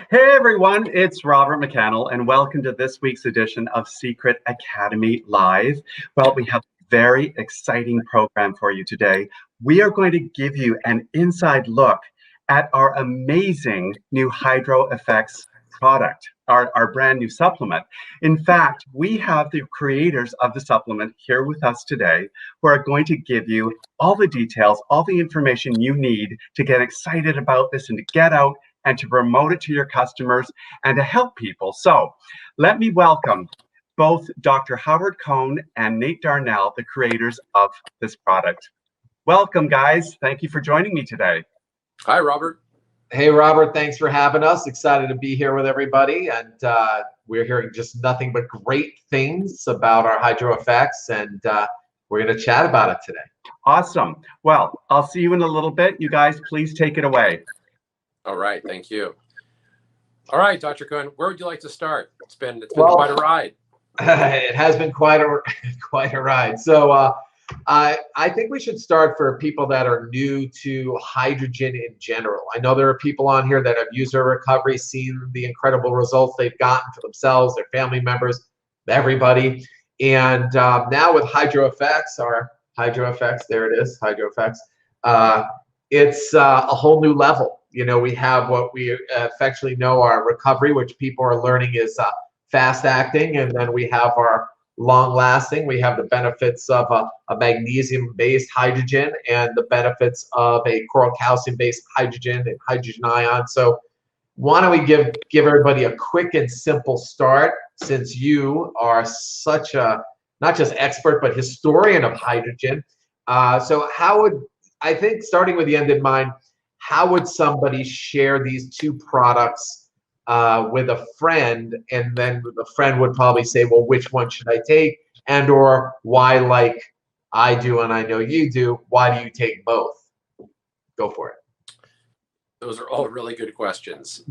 Hey everyone, it's Robert McCannell, and welcome to this week's edition of Seacret Academy Live. Well, we have a very exciting program for you today. We are going to give you an inside look at our amazing new HydroFX product, our brand new supplement. In fact, we have the creators of the supplement here with us today who are going to give you all the details, all the information you need to get excited about this and to get out and to promote it to your customers and to help people. So let me welcome both Dr. Howard Cohn and Nate Darnell, the creators of this product. Welcome, guys. Thank you for joining me today. Hi, Robert. Hey, Robert. Thanks for having us. Excited to be here with everybody. And we're hearing just nothing but great things about our HydroFX, and we're going to chat about it today. Awesome. Well, I'll see you in a little bit. You guys, please take it away. All right, thank you. All right, Dr. Cohn, where would you like to start? It's been quite a ride. It has been quite a ride. So I think we should start for people that are new to hydrogen in general. I know there are people on here that have used their recovery, seen the incredible results they've gotten for themselves, their family members, everybody. And now with HydroFX, our HydroFX, there it is, HydroFX. It's a whole new level. You know, we have what we affectionately know our recovery, which people are learning is fast acting, and then we have our long lasting. We have the benefits of a magnesium based hydrogen and the benefits of a coral calcium based hydrogen and hydrogen ion. So why don't we give everybody a quick and simple start, since you are such a not just expert but historian of hydrogen. So how would, I think, starting with the end in mind, how would somebody share these two products with a friend, and then the friend would probably say, well, which one should I take? And or why, like I do and I know you do, why do you take both? Go for it. Those are all really good questions.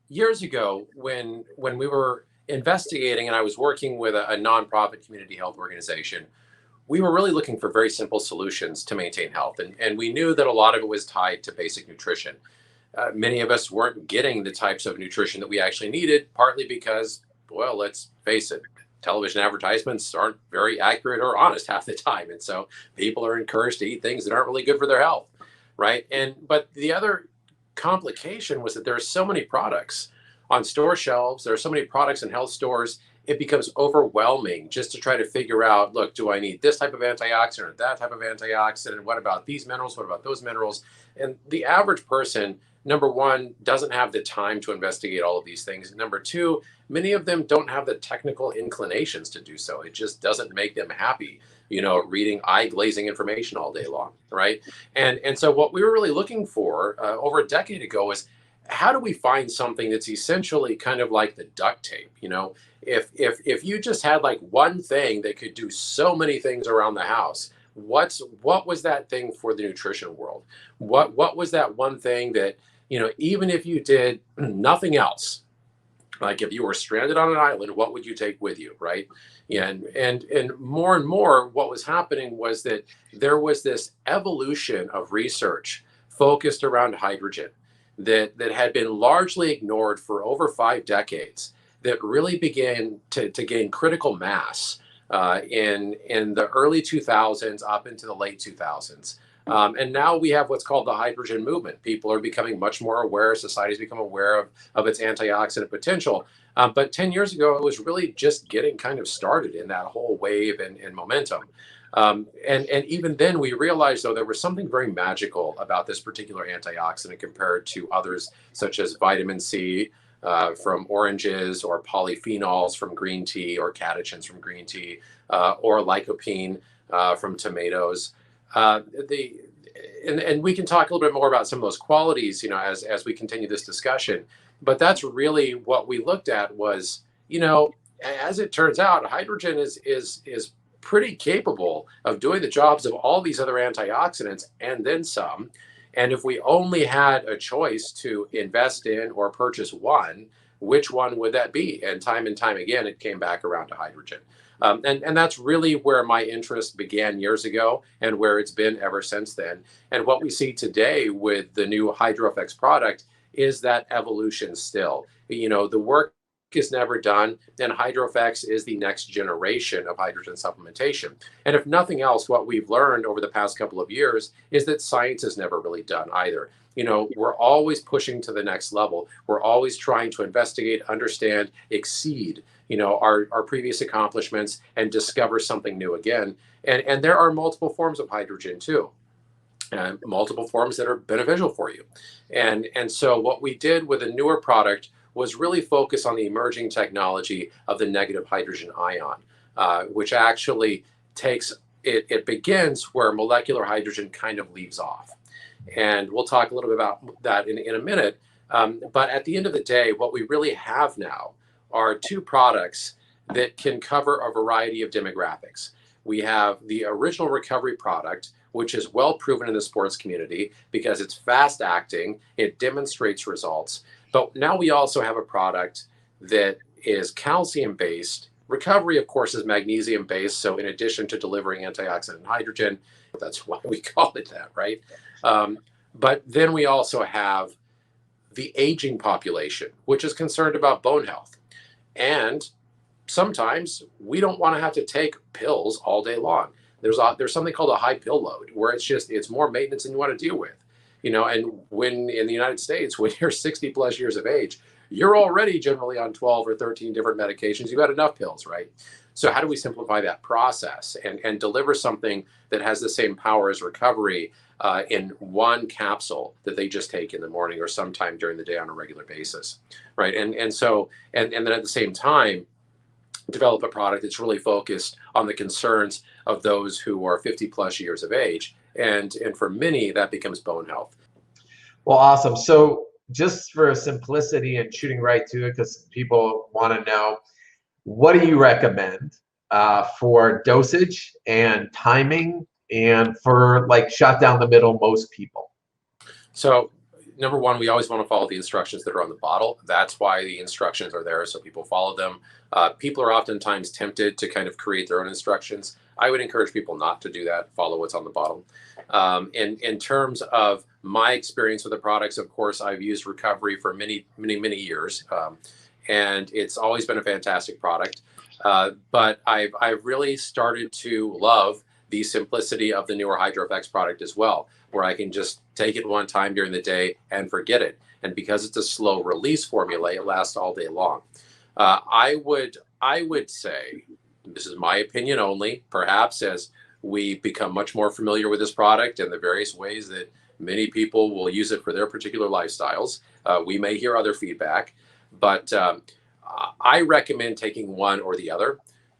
Years ago when we were investigating and I was working with a nonprofit community health organization, we were really looking for very simple solutions to maintain health. And we knew that a lot of it was tied to basic nutrition. Many of us weren't getting the types of nutrition that we actually needed, partly because, well, let's face it, television advertisements aren't very accurate or honest half the time. And so people are encouraged to eat things that aren't really good for their health, right? But the other complication was that there are so many products on store shelves. There are so many products in health stores. It becomes overwhelming just to try to figure out, look, do I need this type of antioxidant or that type of antioxidant? What about these minerals? What about those minerals? And the average person, number one, doesn't have the time to investigate all of these things. Number two, many of them don't have the technical inclinations to do so. It just doesn't make them happy, reading eye-glazing information all day long, right? And so what we were really looking for over a decade ago was, how do we find something that's essentially kind of like the duct tape? If you just had like one thing that could do so many things around the house, what was that thing for the nutrition world? What was that one thing that, even if you did nothing else, like if you were stranded on an island, what would you take with you, right? And more, what was happening was that there was this evolution of research focused around hydrogen that had been largely ignored for over 5 decades, that really began to gain critical mass in the early 2000s up into the late 2000s. And now we have what's called the hydrogen movement. People are becoming much more aware, society's become aware of its antioxidant potential. But 10 years ago, it was really just getting kind of started in that whole wave and momentum. And even then we realized, though, there was something very magical about this particular antioxidant compared to others, such as vitamin C from oranges, or polyphenols from green tea, or catechins from green tea, or lycopene from tomatoes. And we can talk a little bit more about some of those qualities, as we continue this discussion. But that's really what we looked at was, as it turns out, hydrogen is pretty capable of doing the jobs of all these other antioxidants and then some. And if we only had a choice to invest in or purchase one, which one would that be? And time again, it came back around to hydrogen. And that's really where my interest began years ago and where it's been ever since then. And what we see today with the new HydroFX product is that evolution still. The work is never done, and HydroFX is the next generation of hydrogen supplementation. And if nothing else, what we've learned over the past couple of years is that science is never really done either. We're always pushing to the next level. We're always trying to investigate, understand, exceed, our previous accomplishments and discover something new again. And there are multiple forms of hydrogen too, and multiple forms that are beneficial for you. And so what we did with a newer product was really focus on the emerging technology of the negative hydrogen ion, which actually it begins where molecular hydrogen kind of leaves off. And we'll talk a little bit about that in a minute. But at the end of the day, what we really have now are two products that can cover a variety of demographics. We have the original recovery product, which is well proven in the sports community because it's fast acting, it demonstrates results. But now we also have a product that is calcium based. Recovery, of course, is magnesium based. So in addition to delivering antioxidant and hydrogen, that's why we call it that, right? But then we also have the aging population, which is concerned about bone health. And sometimes we don't want to have to take pills all day long. There's something called a high pill load where it's more maintenance than you want to deal with. And when in the United States, when you're 60 plus years of age, you're already generally on 12 or 13 different medications. You've got enough pills, right? So how do we simplify that process and deliver something that has the same power as recovery in one capsule that they just take in the morning or sometime during the day on a regular basis, right? And then at the same time, develop a product that's really focused on the concerns of those who are 50 plus years of age. And for many, that becomes bone health. Well, awesome. So just for simplicity and shooting right to it, because people want to know, what do you recommend for dosage and timing and for like shot down the middle most people? So number one, we always want to follow the instructions that are on the bottle. That's why the instructions are there, so people follow them. People are oftentimes tempted to kind of create their own instructions. I would encourage people not to do that. Follow what's on the bottle. In terms of my experience with the products, of course, I've used recovery for many years, and it's always been a fantastic product. But I've really started to love the simplicity of the newer HydroFX product as well, where I can just take it one time during the day and forget it. And because it's a slow release formula, it lasts all day long. I would say, this is my opinion only, perhaps as we become much more familiar with this product and the various ways that many people will use it for their particular lifestyles, we may hear other feedback, but I recommend taking one or the other,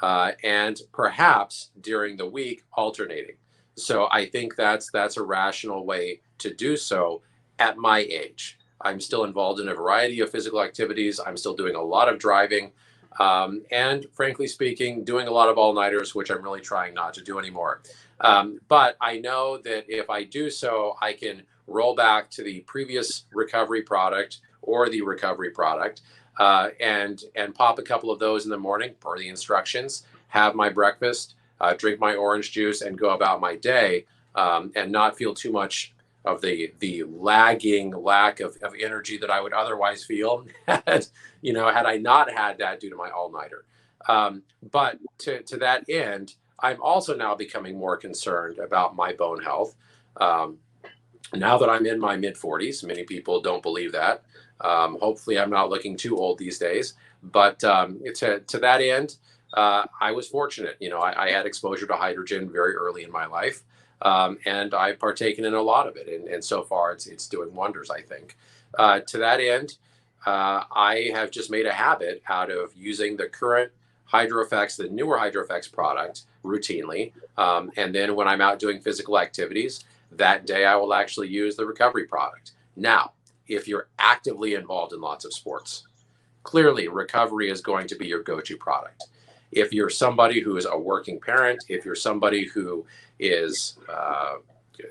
and perhaps during the week alternating. So I think that's a rational way to do so at my age. I'm still involved in a variety of physical activities. I'm still doing a lot of driving, and frankly speaking, doing a lot of all-nighters, which I'm really trying not to do anymore. But I know that if I do so, I can roll back to the previous recovery product or the recovery product, and pop a couple of those in the morning per the instructions, have my breakfast, drink my orange juice, and go about my day, and not feel too much of the lagging lack of energy that I would otherwise feel had I not had that due to my all-nighter. But to that end, I'm also now becoming more concerned about my bone health. Now that I'm in my mid-40s, many people don't believe that. Hopefully I'm not looking too old these days, but to that end, I was fortunate. I had exposure to hydrogen very early in my life, and I've partaken in a lot of it, and so far it's doing wonders, I think. To that end, I have just made a habit out of using the current HydroFX, the newer HydroFX product, routinely, and then when I'm out doing physical activities, that day I will actually use the recovery product. Now, if you're actively involved in lots of sports, clearly recovery is going to be your go-to product. If you're somebody who is a working parent, if you're somebody who is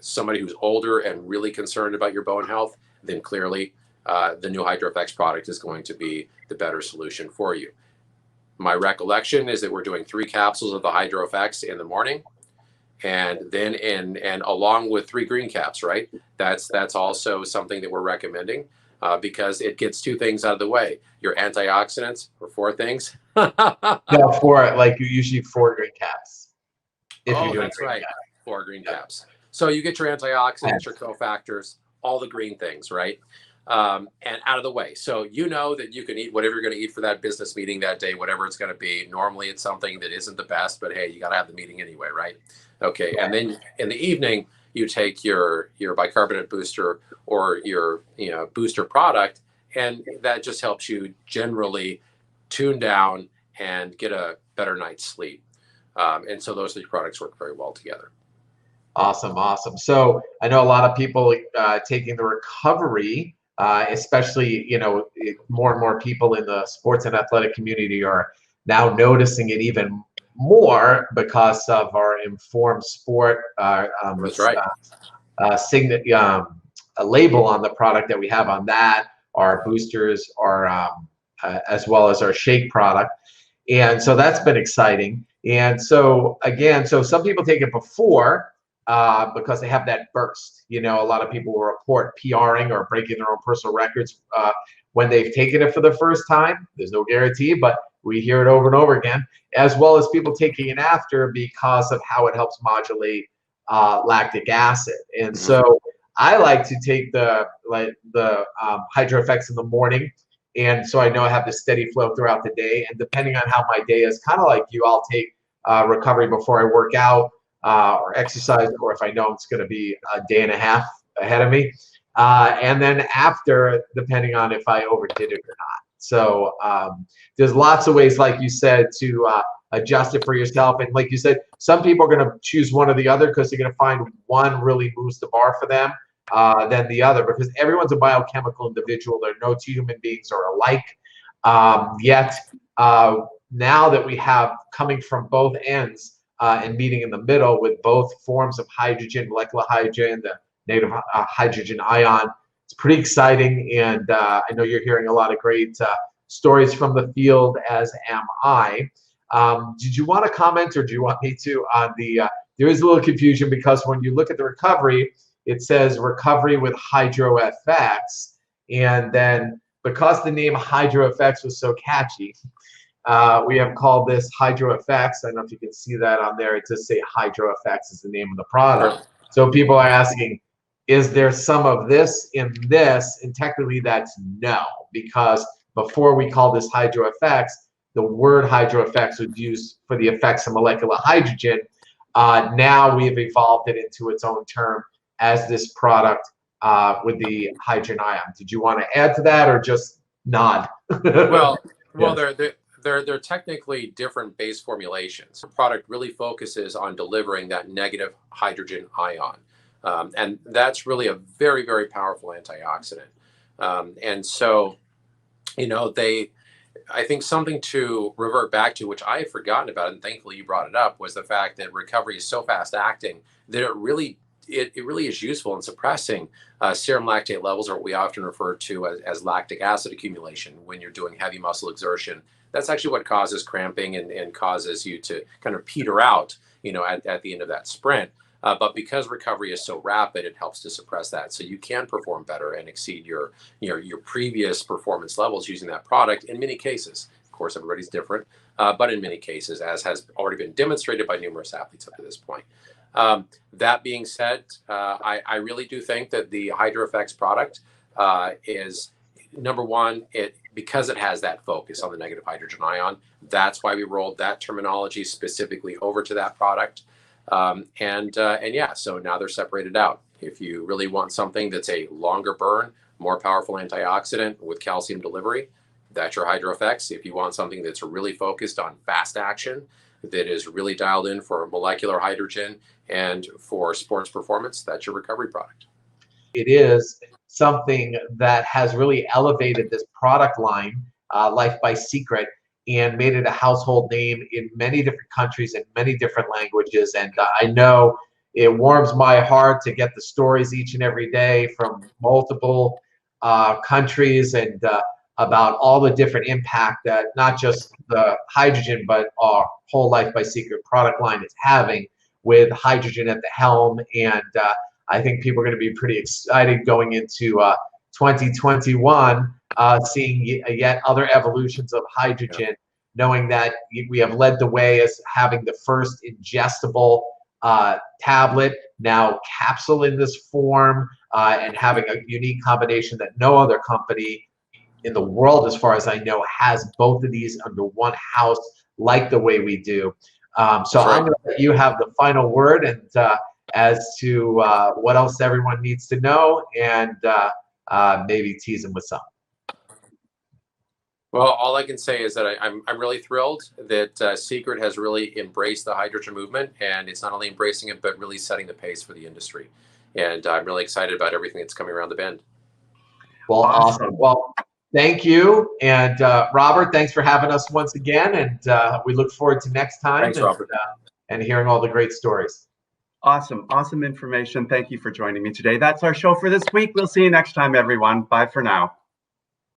somebody who's older and really concerned about your bone health, then clearly the new HydroFX product is going to be the better solution for you. My recollection is that we're doing 3 capsules of the HydroFX in the morning, and then and along with 3 green caps, right? That's also something that we're recommending. because it gets two things out of the way. Your antioxidants, or four things. No, like usually 4 green caps. If you're Oh, doing that's green right. caps. 4 green Yep. caps. So you get your antioxidants, Yes. your cofactors, all the green things, right? And out of the way. So you know that you can eat whatever you're going to eat for that business meeting that day, whatever it's going to be. Normally it's something that isn't the best, but hey, you got to have the meeting anyway, right? Okay. And then in the evening, you take your bicarbonate booster or your booster product, and that just helps you generally tune down and get a better night's sleep. And so those three products work very well together. Awesome, awesome. So I know a lot of people taking the recovery, especially more and more people in the sports and athletic community are now noticing it even more because of our informed sport. That's right. A label on the product that we have on that, our boosters, as well as our shake product. And so that's been exciting. And so again, some people take it before because they have that burst. A lot of people will report PRing or breaking their own personal records when they've taken it for the first time. There's no guarantee, but we hear it over and over again, as well as people taking it after because of how it helps modulate lactic acid. And so I like to take the HydroFX in the morning, and so I know I have this steady flow throughout the day. And depending on how my day is, kind of like you, I'll take recovery before I work out or exercise, or if I know it's going to be a day and a half ahead of me, and then after, depending on if I overdid it or not. So there's lots of ways, like you said, to adjust it for yourself. And like you said, some people are going to choose one or the other because they're going to find one really moves the bar for them than the other, because everyone's a biochemical individual. There are no two human beings are alike. Yet now that we have coming from both ends and meeting in the middle with both forms of hydrogen, molecular hydrogen, the native hydrogen ion, it's pretty exciting. And I know you're hearing a lot of great stories from the field, as am I. Did you want to comment, or do you want me to, on the, there is a little confusion because when you look at the recovery, it says recovery with HydroFX. And then because the name HydroFX was so catchy, we have called this HydroFX. I don't know if you can see that on there. It does say HydroFX is the name of the product. Sure. So people are asking, is there some of this in this? And technically that's no, because before we called this HydroFX, the word HydroFX was used for the effects of molecular hydrogen. Now we have evolved it into its own term as this product with the hydrogen ion. Did you want to add to that, or just nod? Well, Yes. they're technically different base formulations. The product really focuses on delivering that negative hydrogen ion, and that's really a very, very powerful antioxidant. And so, I think something to revert back to, which I had forgotten about, and thankfully you brought it up, was the fact that recovery is so fast acting that it really is useful in suppressing serum lactate levels, or what we often refer to as lactic acid accumulation when you're doing heavy muscle exertion. That's actually what causes cramping and causes you to kind of peter out, at the end of that sprint. But because recovery is so rapid, it helps to suppress that, so you can perform better and exceed your previous performance levels using that product in many cases. Of course, everybody's different, but in many cases, as has already been demonstrated by numerous athletes up to this point. That being said, I really do think that the HydroFX product is, number one, because it has that focus on the negative hydrogen ion. That's why we rolled that terminology specifically over to that product. And yeah, so now they're separated out. If you really want something that's a longer burn, more powerful antioxidant with calcium delivery, that's your HydroFX. If you want something that's really focused on fast action, that is really dialed in for molecular hydrogen and for sports performance, that's your recovery product. It is something that has really elevated this product line, Life by Seacret, and made it a household name in many different countries and many different languages. And I know it warms my heart to get the stories each and every day from multiple countries and about all the different impact that not just the hydrogen, but our whole Life by Seacret product line is having, with hydrogen at the helm. And I think people are going to be pretty excited going into 2021, seeing yet other evolutions of hydrogen, knowing that we have led the way as having the first ingestible tablet, now capsule in this form, and having a unique combination that no other company in the world, as far as I know, has both of these under one house like the way we do. So I'm going to let you have the final word, and as to what else everyone needs to know, and maybe tease them with some. Well, all I can say is that I'm really thrilled that Seacret has really embraced the hydrogen movement, and it's not only embracing it, but really setting the pace for the industry. And I'm really excited about everything that's coming around the bend. Well, awesome. Well, thank you. And Robert, thanks for having us once again. And we look forward to next time. Thanks, Robert. And hearing all the great stories. Awesome. Awesome information. Thank you for joining me today. That's our show for this week. We'll see you next time, everyone. Bye for now.